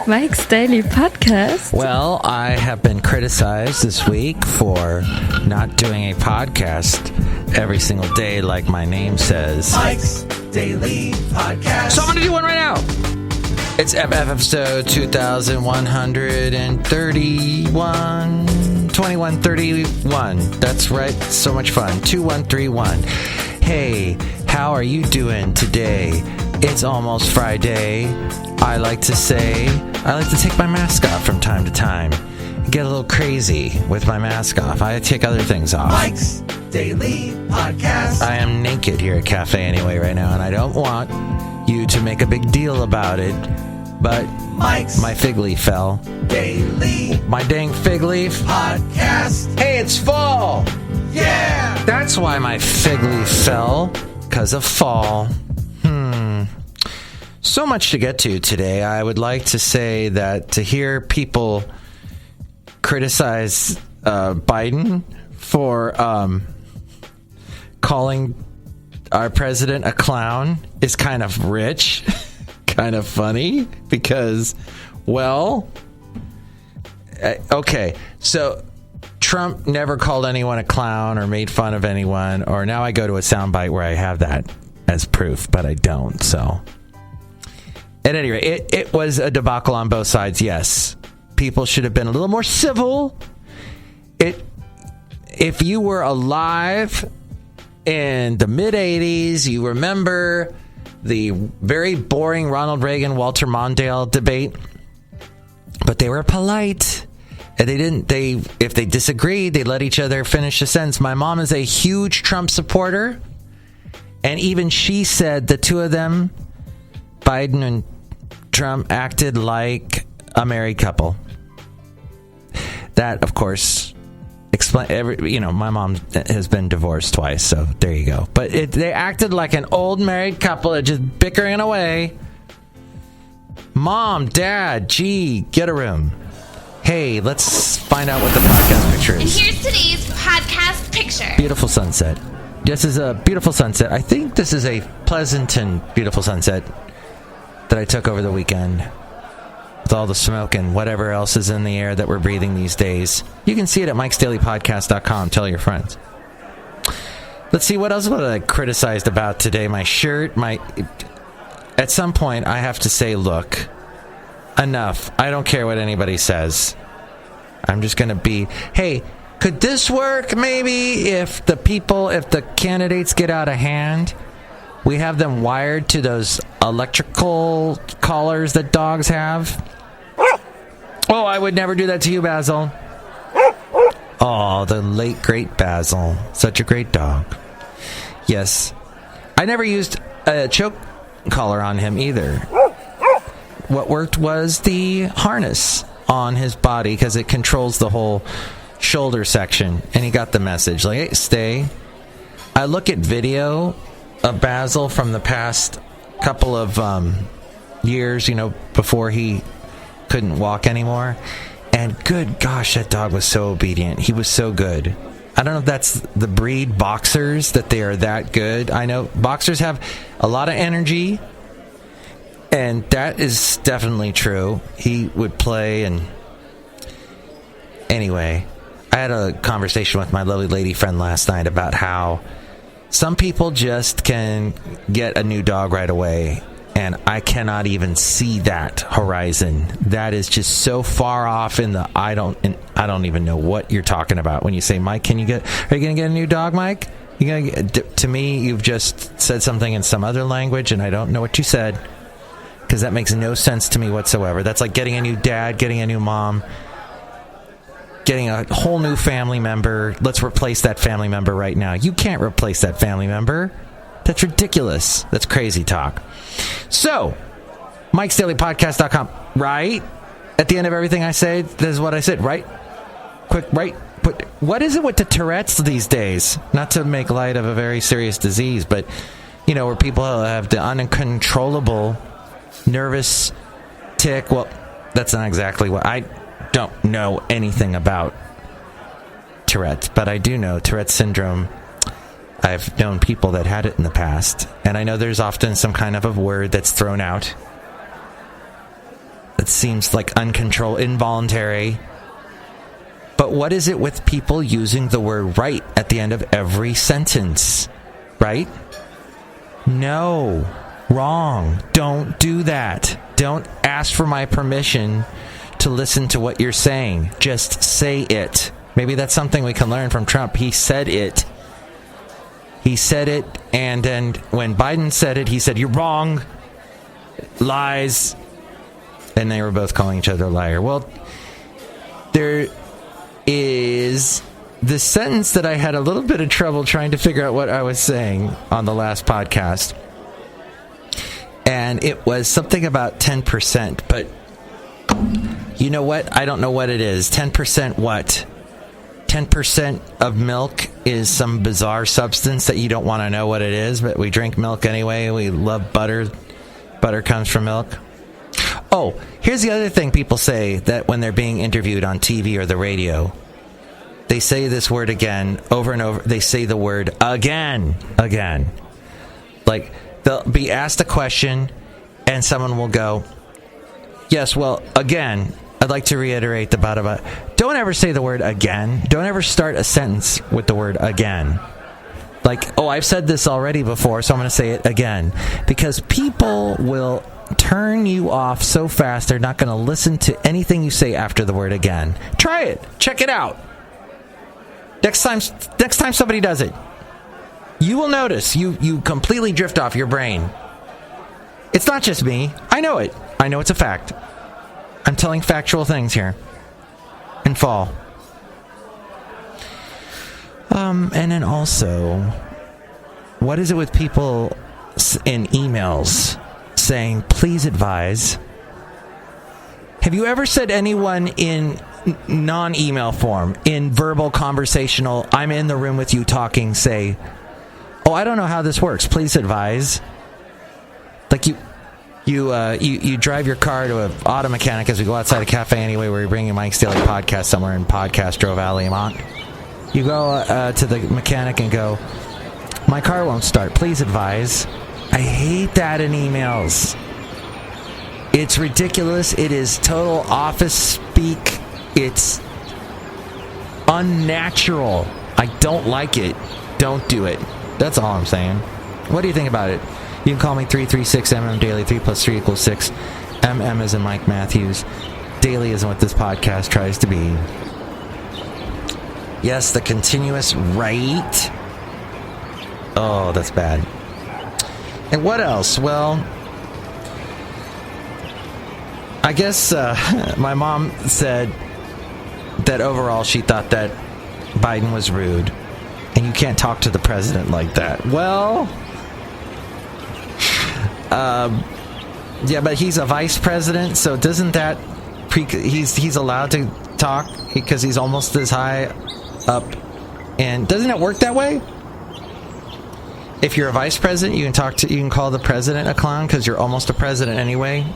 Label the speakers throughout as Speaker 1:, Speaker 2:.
Speaker 1: Mike's Daily Podcast.
Speaker 2: Well, I have been criticized this week for not doing a podcast every single day like my name says.
Speaker 3: Mike's Daily Podcast.
Speaker 2: So I'm going to do one right now. It's episode 2131. That's right. So much fun. 2131. Hey, how are you doing today? It's almost Friday. I like to take my mask off from time to time. Get a little crazy with my mask off. I take other things off.
Speaker 3: Mike's Daily Podcast.
Speaker 2: I am naked here at Cafe Anyway right now, and I don't want you to make a big deal about it. But
Speaker 3: Mike's
Speaker 2: my fig leaf fell.
Speaker 3: Daily
Speaker 2: My dang fig leaf.
Speaker 3: Podcast.
Speaker 2: Hey, it's fall.
Speaker 3: Yeah.
Speaker 2: That's why my fig leaf fell. Because of fall. So much to get to today. I would like to say that to hear people criticize Biden for calling our president a clown is kind of rich, kind of funny, because, well, okay, so Trump never called anyone a clown or made fun of anyone, or now I go to a soundbite where I have that as proof, but I don't, so... At any rate, it was a debacle on both sides, yes. People should have been a little more civil. If you were alive in the mid-'80s, you remember the very boring Ronald Reagan-Walter Mondale debate. But they were polite. And if they disagreed, they let each other finish a sentence. My mom is a huge Trump supporter. And even she said the two of them, Biden and Trump, acted like a married couple. That, of course, my mom has been divorced twice, so there you go. But they acted like an old married couple, just bickering away. Mom, Dad, gee, get a room. Hey, let's find out what the podcast picture is.
Speaker 4: And here's today's podcast picture.
Speaker 2: Beautiful sunset. This is a beautiful sunset. I think this is a Pleasanton beautiful sunset that I took over the weekend with all the smoke and whatever else is in the air that we're breathing these days. You can see it at MikesDailyPodcast.com. Tell your friends. Let's see, what else was I criticized about today? My shirt, at some point, I have to say, look, enough. I don't care what anybody says. I'm just going to be, hey, could this work maybe if the candidates get out of hand? We have them wired to those electrical collars that dogs have. Oh, I would never do that to you, Basil. Oh, the late, great Basil. Such a great dog. Yes. I never used a choke collar on him either. What worked was the harness on his body because it controls the whole shoulder section. And he got the message. Like, hey, stay. I look at video of Basil from the past couple of years, before he couldn't walk anymore. And good gosh, that dog was so obedient. He was so good. I don't know if that's the breed boxers, that they are that good. I know boxers have a lot of energy, and that is definitely true. He would play, and anyway, I had a conversation with my lovely lady friend last night about how some people just can get a new dog right away, and I cannot even see that horizon. That is just so far off in the I don't even know what you're talking about when you say, Mike, are you going to get a new dog, Mike? To me, you've just said something in some other language, and I don't know what you said, because that makes no sense to me whatsoever. That's like getting a new dad, getting a new mom, getting a whole new family member. Let's replace that family member right now. You can't replace that family member. That's ridiculous. That's crazy talk. So, MikesDailyPodcast.com. Right? At the end of everything I say, this is what I said. Right? Quick, right? What is it with the Tourette's these days? Not to make light of a very serious disease, but, where people have the uncontrollable nervous tic. Well, that's not exactly what I don't know anything about Tourette's, but I do know Tourette's syndrome. I've known people that had it in the past, and I know there's often some kind of a word that's thrown out It seems like uncontrolled, involuntary. But what is it with people using the word right at the end of every sentence? Right? No. Wrong. Don't do that. Don't ask for my permission to listen to what you're saying. Just say it. Maybe that's something we can learn from Trump. He said it. He said it, and then when Biden said it, he said, "You're wrong. Lies." And they were both calling each other a liar. Well, there is the sentence that I had a little bit of trouble trying to figure out what I was saying on the last podcast. And it was something about 10%, but you know what? I don't know what it is. 10% what? 10% of milk is some bizarre substance that you don't want to know what it is, but we drink milk anyway. We love butter. Butter comes from milk. Oh, here's the other thing people say that when they're being interviewed on TV or the radio. They say this word again, over and over. They say the word again. Like, they'll be asked a question, and someone will go, "Yes, well, again, I'd like to reiterate the blah. Don't ever say the word again. Don't ever start a sentence with the word again. Like, oh, I've said this already before, so I'm going to say it again. Because people will turn you off so fast, they're not going to listen to anything you say after the word again. Try it. Check it out. Next time somebody does it, you will notice you completely drift off your brain. It's not just me. I know it. I know it's a fact. I'm telling factual things here. And fall. And then also, what is it with people in emails saying, "Please advise"? Have you ever said anyone in non-email form, in verbal conversational, I'm in the room with you talking, say, "Oh, I don't know how this works. Please advise"? Like you drive your car to an auto mechanic as we go outside a cafe anyway, where you're bringing Mike's Daily Podcast somewhere in Podcastro Valley, Vermont. You go to the mechanic and go, "My car won't start. Please advise." I hate that in emails. It's ridiculous. It is total office speak. It's unnatural. I don't like it. Don't do it. That's all I'm saying. What do you think about it? You can call me 336MM Daily. 3 plus 3 equals 6. MM is in Mike Matthews. Daily isn't what this podcast tries to be. Yes, the continuous right. Oh, that's bad. And what else? Well, I guess my mom said that overall she thought that Biden was rude. And you can't talk to the president like that. Well, yeah, but he's a vice president, so doesn't that he's allowed to talk because he's almost as high up, and doesn't it work that way? If you're a vice president, you can call the president a clown because you're almost a president anyway.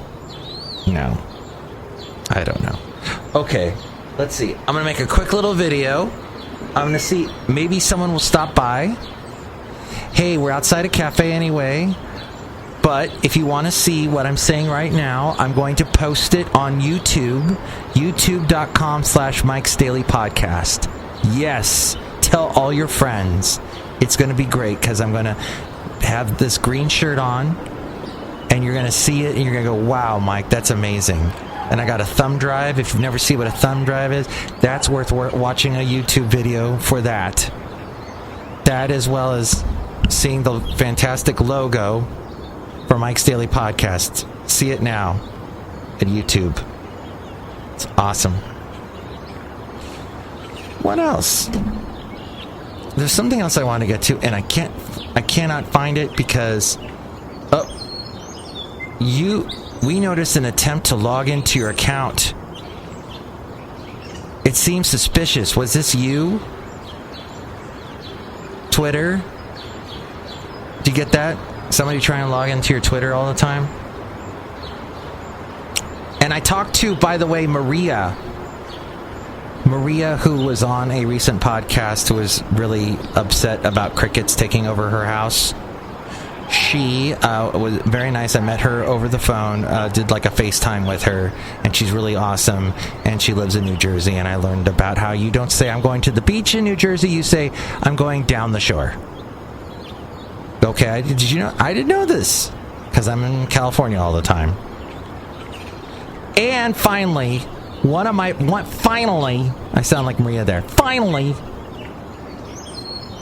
Speaker 2: No, I don't know. Okay, let's see. I'm gonna make a quick little video. I'm gonna see, maybe someone will stop by. Hey, we're outside a cafe anyway. But if you want to see what I'm saying right now, I'm going to post it on YouTube, youtube.com/MikesDailyPodcast. Yes, tell all your friends. It's going to be great because I'm going to have this green shirt on, and you're going to see it, and you're going to go, "Wow, Mike, that's amazing." And I got a thumb drive. If you've never seen what a thumb drive is, that's worth watching a YouTube video for that. That, as well as seeing the fantastic logo for Mike's Daily Podcast. See it now at YouTube. It's awesome. What else? There's something else I want to get to, and I cannot find it because we noticed an attempt to log into your account. It seems suspicious. Was this you? Twitter? Did you get that? Somebody trying to log into your Twitter all the time? And I talked to, by the way, Maria, who was on a recent podcast, who was really upset about crickets taking over her house. she was very nice. I met her over the phone, did like a FaceTime with her, and she's really awesome, and she lives in New Jersey, and I learned about how you don't say I'm going to the beach in New Jersey, you say I'm going down the shore. Okay, did you know? I didn't know this, because I'm in California all the time. And finally, finally, I sound like Maria there. Finally,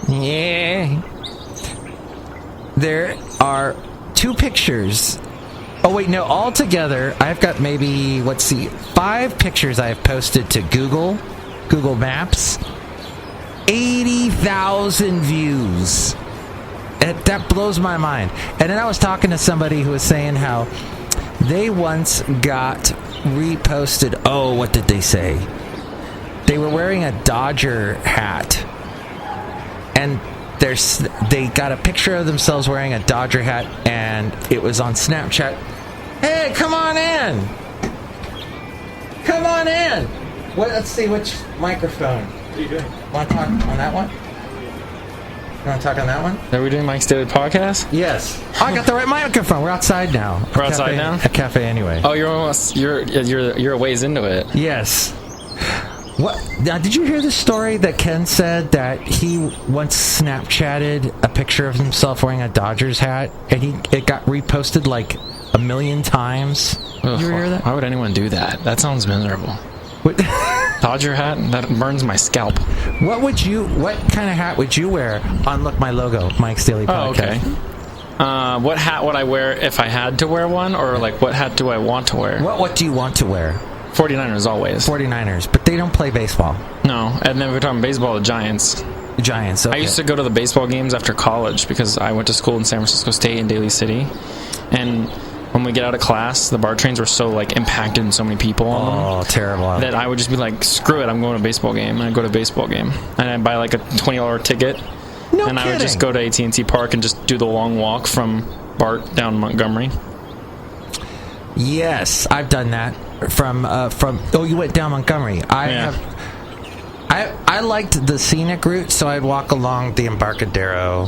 Speaker 2: yeah, there are 2 pictures. Oh wait, no, altogether, I've got maybe, 5 pictures I have posted to Google Maps. 80,000 views. That blows my mind. And then I was talking to somebody who was saying how they once got reposted. Oh, what did they say? They were wearing a Dodger hat. And they got a picture of themselves wearing a Dodger hat, and it was on Snapchat. Hey, come on in! Come on in! Let's see which microphone.
Speaker 5: What are you doing?
Speaker 2: Want to talk on that one? You want to talk on that one?
Speaker 5: Are we doing Mike's Daily Podcast?
Speaker 2: Yes. Oh, I got the right microphone. We're outside now.
Speaker 5: We're outside now?
Speaker 2: A cafe anyway.
Speaker 5: Oh, you're a ways into it.
Speaker 2: Yes. What? Now, did you hear the story that Ken said that he once Snapchatted a picture of himself wearing a Dodgers hat, and it got reposted like 1 million times?
Speaker 5: Ugh,
Speaker 2: Did you hear that?
Speaker 5: Why would anyone do that? That sounds miserable.
Speaker 2: What?
Speaker 5: Dodger hat? That burns my scalp.
Speaker 2: What kind of hat would you wear on Look My Logo, Mike's Daily Podcast?
Speaker 5: Oh, okay. What hat would I wear if I had to wear one, or like what hat do I want to wear?
Speaker 2: What do you want to wear?
Speaker 5: 49ers always.
Speaker 2: 49ers, but they don't play baseball.
Speaker 5: No, and then we're talking baseball, the Giants.
Speaker 2: The Giants, okay.
Speaker 5: I used to go to the baseball games after college because I went to school in San Francisco State in Daly City. And when we get out of class, the BART trains were so like impacted and so many people on them.
Speaker 2: Oh, terrible.
Speaker 5: That I would just be like, screw it, I'm going to a baseball game. And I'd go to a baseball game. And I'd buy like a $20 ticket.
Speaker 2: No
Speaker 5: and
Speaker 2: kidding.
Speaker 5: I would just go to AT&T Park and just do the long walk from BART down Montgomery.
Speaker 2: Yes, I've done that. Oh, you went down Montgomery. I liked the scenic route, so I'd walk along the Embarcadero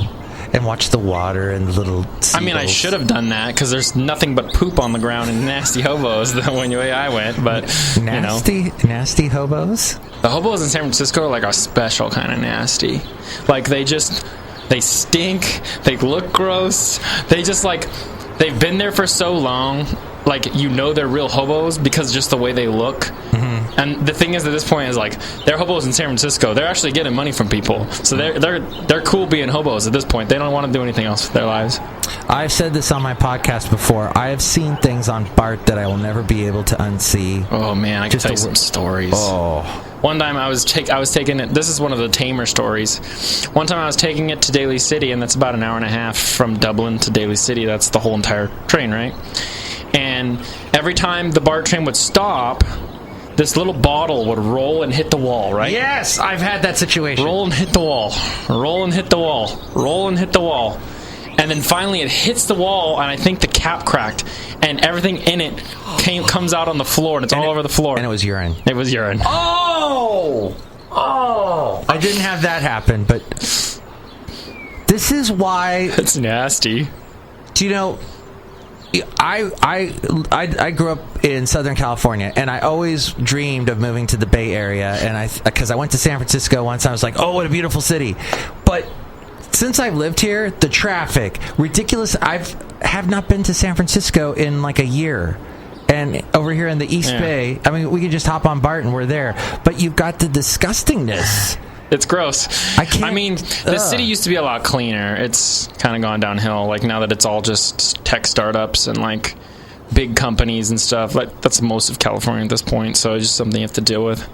Speaker 2: and watch the water and the little seagulls.
Speaker 5: I mean, I should have done that because there's nothing but poop on the ground and nasty hobos the way I went. But
Speaker 2: nasty hobos.
Speaker 5: The hobos in San Francisco are like a special kind of nasty. Like they stink. They look gross. They've been there for so long. Like, you know they're real hobos because just the way they look. Mm-hmm. And the thing is, at this point, is like, they're hobos in San Francisco. They're actually getting money from people. So they're cool being hobos at this point. They don't want to do anything else with their lives.
Speaker 2: I've said this on my podcast before. I have seen things on BART that I will never be able to unsee.
Speaker 5: Oh, man, I can tell you some stories.
Speaker 2: Oh.
Speaker 5: One time I was taking it, this is one of the tamer stories. One time I was taking it to Daly City, and that's about an hour and a half from Dublin to Daly City. That's the whole entire train, right? And every time the BART train would stop, this little bottle would roll and hit the wall, right?
Speaker 2: Yes, I've had that situation.
Speaker 5: Roll and hit the wall. Roll and hit the wall. Roll and hit the wall. And then finally it hits the wall, and I think the cap cracked, and everything in it comes out on the floor, and it's all over the floor.
Speaker 2: And it was urine.
Speaker 5: It was urine.
Speaker 2: Oh! I didn't have that happen, but this is why...
Speaker 5: It's nasty.
Speaker 2: Do you know... I grew up in Southern California, and I always dreamed of moving to the Bay Area, and because I went to San Francisco once, I was like, oh, what a beautiful city. But since I've lived here, the traffic, ridiculous. I have not been to San Francisco in like a year. And over here in the East Bay, I mean, we could just hop on BART and we're there. But you've got the disgustingness.
Speaker 5: It's gross. I mean, the city used to be a lot cleaner. It's kind of gone downhill. Like, now that it's all just tech startups and, like, big companies and stuff. Like, that's most of California at this point, so it's just something you have to deal with.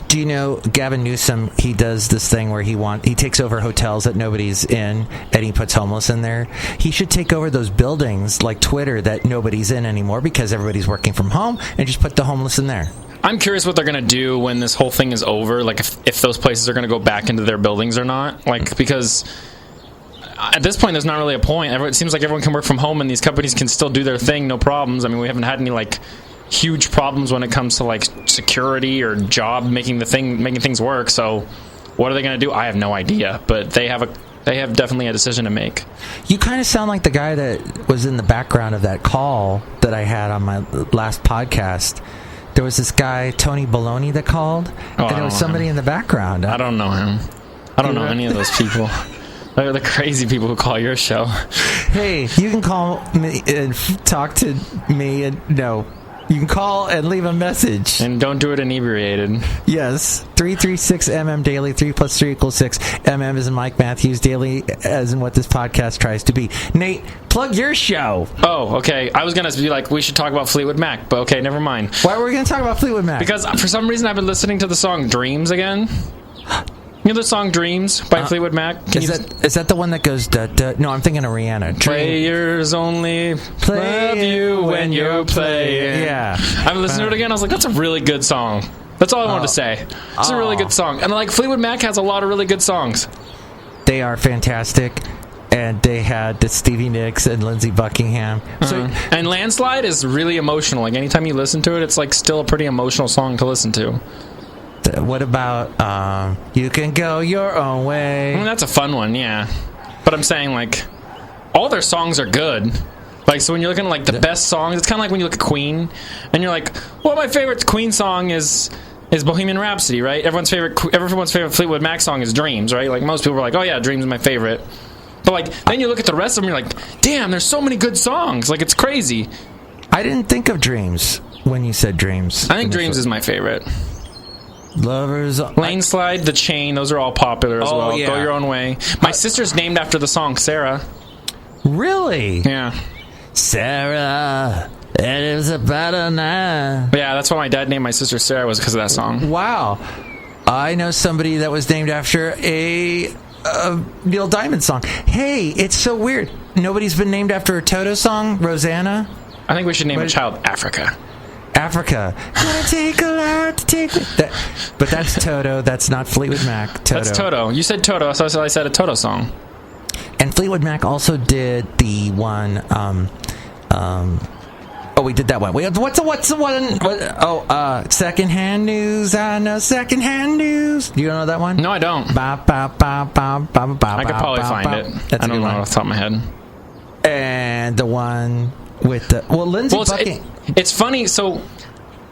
Speaker 2: Do you know Gavin Newsom, he does this thing where he takes over hotels that nobody's in, and he puts homeless in there. He should take over those buildings like Twitter that nobody's in anymore because everybody's working from home, and just put the homeless in there.
Speaker 5: I'm curious what they're going to do when this whole thing is over, like if those places are going to go back into their buildings or not. Like, because at this point, there's not really a point. It seems like everyone can work from home, and these companies can still do their thing, no problems. I mean, we haven't had any, like, huge problems when it comes to, like, security or job making things work. So what are they going to do? I have no idea. But they have They have definitely a decision to make.
Speaker 2: You kind of sound like the guy that was in the background of that call that I had on my last podcast. There was this guy, Tony Baloney, that called, and there was somebody in the background.
Speaker 5: I don't know him. I don't know any of those people. They're the crazy people who call your show.
Speaker 2: Hey, you can call me and talk to me, and you can call and leave a message.
Speaker 5: And don't do it inebriated.
Speaker 2: Yes. 336 daily. 3 plus 3 equals 6. Is in Mike Matthews. Daily as in what this podcast tries to be. Nate, plug your show.
Speaker 5: Oh, okay. I was going to be like, we should talk about Fleetwood Mac, but okay, never mind.
Speaker 2: Why were we going to talk about Fleetwood Mac?
Speaker 5: Because for some reason I've been listening to the song Dreams again. You know the song Dreams by Fleetwood Mac?
Speaker 2: Is that the one that goes da, da? No, I'm thinking of Rihanna.
Speaker 5: Players only love you when you're playing.
Speaker 2: Yeah.
Speaker 5: I'm listening to it again. I was like, that's a really good song. That's all I wanted to say. It's a really good song. And like Fleetwood Mac has a lot of really good songs.
Speaker 2: They are fantastic. And they had the Stevie Nicks and Lindsey Buckingham.
Speaker 5: And Landslide is really emotional. Like anytime you listen to it, it's like still a pretty emotional song to listen to.
Speaker 2: What about You Can Go Your Own Way?
Speaker 5: I mean, that's a fun one, yeah. But I'm saying, like, all their songs are good. Like, so when you're looking at, like, the best songs, it's kind of like when you look at Queen, and you're like, well, my favorite Queen song is Bohemian Rhapsody, right? Everyone's favorite Fleetwood Mac song is Dreams, right? Like, most people are like, oh, yeah, Dreams is my favorite. But, like, then you look at the rest of them, and you're like, damn, there's so many good songs. Like, it's crazy.
Speaker 2: I didn't think of Dreams when you said Dreams.
Speaker 5: I think Dreams is my favorite.
Speaker 2: Lovers.
Speaker 5: Landslide, The Chain, those are all popular as well.
Speaker 2: Yeah.
Speaker 5: Go Your Own Way. My sister's named after the song Sarah.
Speaker 2: Really?
Speaker 5: Yeah.
Speaker 2: Sarah, it is about a night.
Speaker 5: Yeah, that's why my dad named my sister Sarah, was because of that song.
Speaker 2: Wow. I know somebody that was named after a Neil Diamond song. Hey, it's so weird. Nobody's been named after a Toto song? Rosanna?
Speaker 5: I think we should name a child Africa.
Speaker 2: Africa. Gonna take a lot to take but that's Toto. That's not Fleetwood Mac. Toto.
Speaker 5: That's Toto. You said Toto, so I said a Toto song.
Speaker 2: And Fleetwood Mac also did the one. We did that one. What's the one? Secondhand News. I know Secondhand News. Do you know that one?
Speaker 5: No, I don't. I could probably find it. I don't know off the top of my head.
Speaker 2: And the one with the Lindsey Buckingham.
Speaker 5: It's funny. So,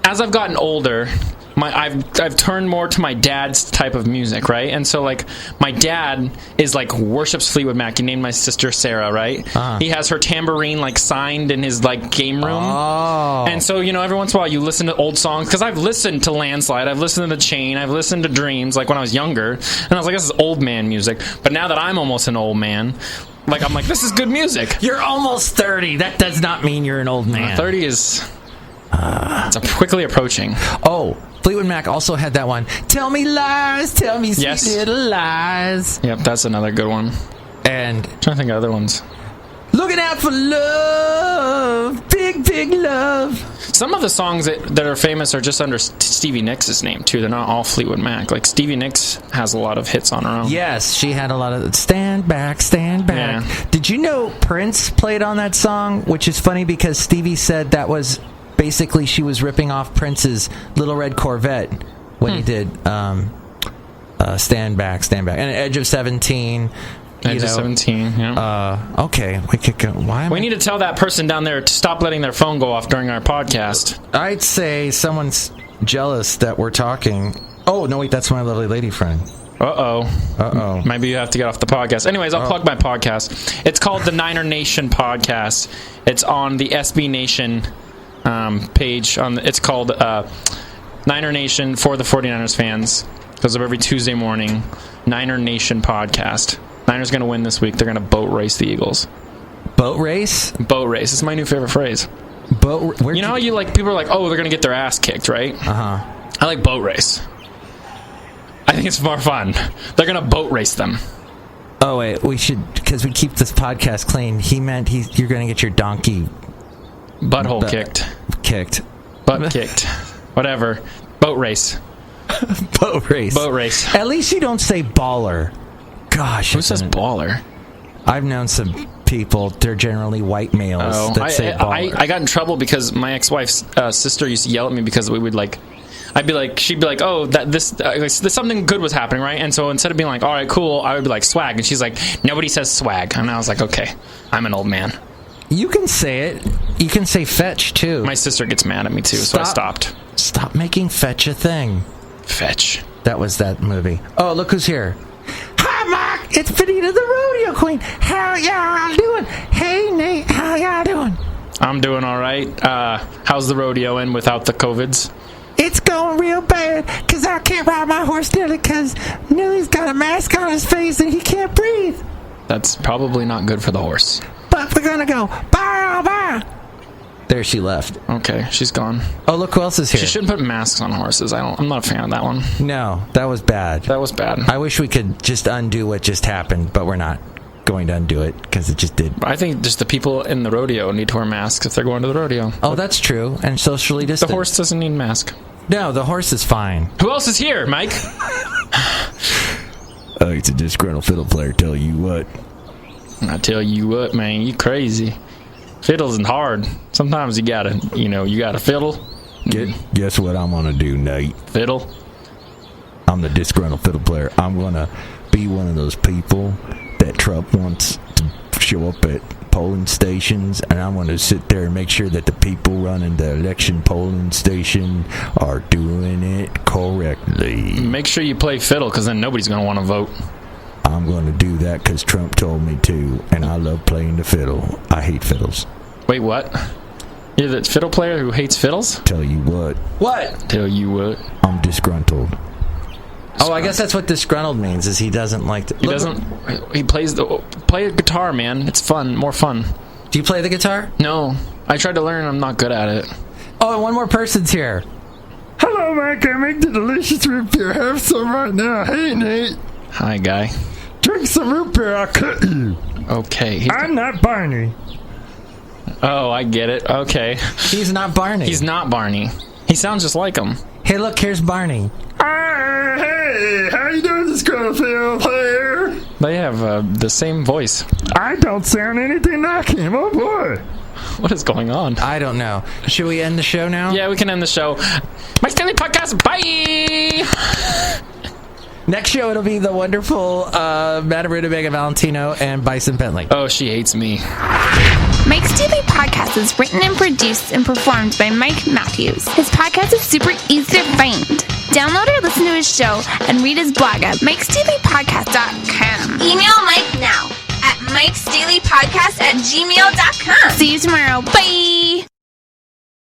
Speaker 5: as I've gotten older, I've turned more to my dad's type of music, right? And so, like, my dad is like worships Fleetwood Mac. He named my sister Sarah, right? He has her tambourine like signed in his like game room.
Speaker 2: Oh.
Speaker 5: And so, every once in a while you listen to old songs, because I've listened to Landslide, I've listened to The Chain, I've listened to Dreams, like when I was younger, and I was like, this is old man music. But now that I'm almost an old man, like, I'm like, this is good music.
Speaker 2: You're almost 30. That does not mean you're an old man.
Speaker 5: 30 is it's quickly approaching.
Speaker 2: Oh, Fleetwood Mac also had that one. Tell me lies, tell me sweet little lies.
Speaker 5: Yep, that's another good one.
Speaker 2: And
Speaker 5: I'm trying to think of other ones.
Speaker 2: Looking out for love, big, big love.
Speaker 5: Some of the songs that are famous are just under Stevie Nicks' name, too. They're not all Fleetwood Mac. Like, Stevie Nicks has a lot of hits on her own.
Speaker 2: Yes, she had a lot of Stand Back, Stand Back.
Speaker 5: Yeah.
Speaker 2: Did you know Prince played on that song? Which is funny because Stevie said that was basically she was ripping off Prince's Little Red Corvette when he did Stand Back, Stand Back. And Edge of 17...
Speaker 5: Edge of 17, yeah.
Speaker 2: Okay, we could go.
Speaker 5: We need to tell that person down there to stop letting their phone go off during our podcast.
Speaker 2: I'd say someone's jealous that we're talking. Oh, no, wait, that's my lovely lady friend.
Speaker 5: Uh-oh. Maybe you have to get off the podcast. Anyways, I'll plug my podcast. It's called the Niner Nation Podcast. It's on the SB Nation page. It's called Niner Nation for the 49ers fans. Goes up every Tuesday morning. Niner Nation Podcast. Niners going to win this week. They're going to boat race the Eagles.
Speaker 2: Boat race?
Speaker 5: Boat race. It's my new favorite phrase. You know how you like people are like, oh, they're going to get their ass kicked, right?
Speaker 2: Uh-huh.
Speaker 5: I like boat race. I think it's more fun. They're going to boat race them.
Speaker 2: Oh, wait. We should, because we keep this podcast clean. He meant you're going to get your donkey...
Speaker 5: Butthole kicked.
Speaker 2: Kicked.
Speaker 5: Butt kicked. Whatever. Boat race.
Speaker 2: Boat race.
Speaker 5: Boat race.
Speaker 2: At least you don't say baller. Gosh.
Speaker 5: Who says baller?
Speaker 2: I've known some people, they're generally white males that say baller.
Speaker 5: I got in trouble because my ex-wife's sister used to yell at me because we would, like... I'd be like, she'd be like, oh, this something good was happening, right? And so instead of being like, all right, cool, I would be like, swag. And she's like, nobody says swag. And I was like, okay, I'm an old man.
Speaker 2: You can say it. You can say fetch, too.
Speaker 5: My sister gets mad at me, too, so I stopped.
Speaker 2: Stop making fetch a thing.
Speaker 5: Fetch.
Speaker 2: That was that movie. Oh, look who's here. Hi, Mark. It's Benita, the rodeo queen. How y'all doing? Hey, Nate. How y'all doing?
Speaker 5: I'm doing all right. How's the rodeo in without the COVIDs?
Speaker 2: It's going real bad because I can't ride my horse Nilly because Nilly's got a mask on his face and he can't breathe.
Speaker 5: That's probably not good for the horse.
Speaker 2: But we're going to go. Bye, bye. There she left.
Speaker 5: Okay, she's gone.
Speaker 2: Oh, look who else is here.
Speaker 5: She shouldn't put masks on horses. I'm not a fan of that one.
Speaker 2: No, that was bad.
Speaker 5: That was bad.
Speaker 2: I wish we could just undo what just happened, but we're not going to undo it because it just did.
Speaker 5: I think just the people in the rodeo need to wear masks if they're going to the rodeo.
Speaker 2: Oh, that's true. And socially distant.
Speaker 5: The horse doesn't need a mask.
Speaker 2: No, the horse is fine.
Speaker 5: Who else is here, Mike?
Speaker 2: It's a disgruntled fiddle player, tell you what.
Speaker 5: I tell you what, man, you crazy. Fiddle's hard. Sometimes you gotta fiddle.
Speaker 2: Guess what I'm gonna do, Nate?
Speaker 5: Fiddle.
Speaker 2: I'm the disgruntled fiddle player. I'm gonna be one of those people that Trump wants to show up at polling stations, and I'm gonna sit there and make sure that the people running the election polling station are doing it correctly.
Speaker 5: Make sure you play fiddle, because then nobody's gonna want to vote.
Speaker 2: I'm going to do that because Trump told me to, and I love playing the fiddle. I hate fiddles.
Speaker 5: Wait, what? You're the fiddle player who hates fiddles?
Speaker 2: Tell you what.
Speaker 5: What? Tell you what.
Speaker 2: I'm disgruntled. Oh, I guess that's what disgruntled means, is he doesn't like to...
Speaker 5: He play a guitar, man. It's fun. More fun.
Speaker 2: Do you play the guitar?
Speaker 5: No. I tried to learn, I'm not good at it.
Speaker 2: Oh, and one more person's here. Hello, Mike. I make the delicious root beer. Have some right now. Hey, Nate.
Speaker 5: Hi, guy.
Speaker 2: Drink some root beer, I'll cut you.
Speaker 5: Okay.
Speaker 2: I'm not Barney.
Speaker 5: Oh, I get it. Okay.
Speaker 2: He's not Barney.
Speaker 5: He's not Barney. He sounds just like him.
Speaker 2: Hey, look, here's Barney. Hey, how you doing, this fiddle player?
Speaker 5: They have the same voice.
Speaker 2: I don't sound anything like him, oh boy.
Speaker 5: What is going on?
Speaker 2: I don't know. Should we end the show now?
Speaker 5: Yeah, we can end the show. Mike's Daily Podcast, bye!
Speaker 2: Next show, it'll be the wonderful Madame Rootabega, Valentino, and Bison Bentley.
Speaker 5: Oh, she hates me.
Speaker 4: Mike's Daily Podcast is written and produced and performed by Mike Matthews. His podcast is super easy to find. Download or listen to his show and read his blog at MikesDailyPodcast.com. Email Mike now at MikesDailyPodcast@gmail.com. See you tomorrow. Bye!